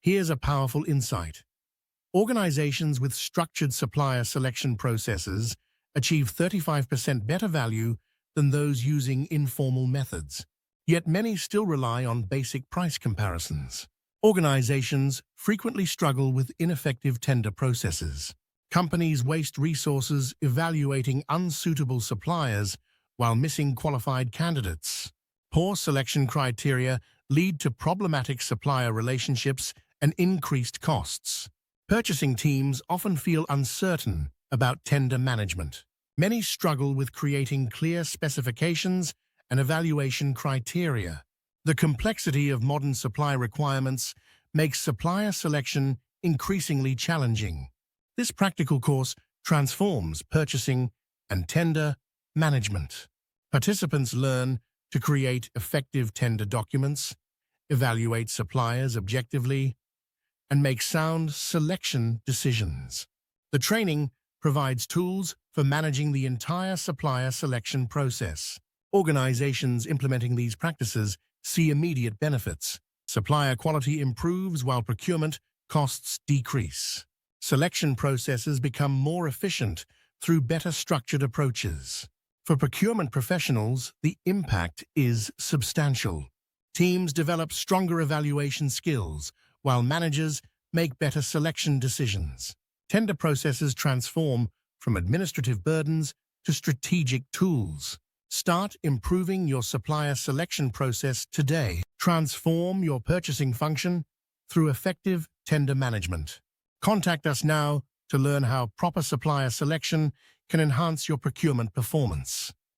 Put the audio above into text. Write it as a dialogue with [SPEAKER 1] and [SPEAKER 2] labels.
[SPEAKER 1] Here's a powerful insight. Organizations with structured supplier selection processes achieve 35% better value than those using informal methods. Yet many still rely on basic price comparisons. Organizations frequently struggle with ineffective tender processes. Companies waste resources evaluating unsuitable suppliers while missing qualified candidates. Poor selection criteria lead to problematic supplier relationships and increased costs. Purchasing teams often feel uncertain about tender management. Many struggle with creating clear specifications and evaluation criteria. The complexity of modern supply requirements makes supplier selection increasingly challenging. This practical course transforms purchasing and tender management. Participants learn to create effective tender documents, evaluate suppliers objectively, and make sound selection decisions. The training provides tools for managing the entire supplier selection process. Organizations implementing these practices see immediate benefits. Supplier quality improves while procurement costs decrease. Selection processes become more efficient through better structured approaches. For procurement professionals, the impact is substantial. Teams develop stronger evaluation skills, while managers make better selection decisions. Tender processes transform from administrative burdens to strategic tools. Start improving your supplier selection process today. Transform your purchasing function through effective tender management. Contact us now to learn how proper supplier selection can enhance your procurement performance.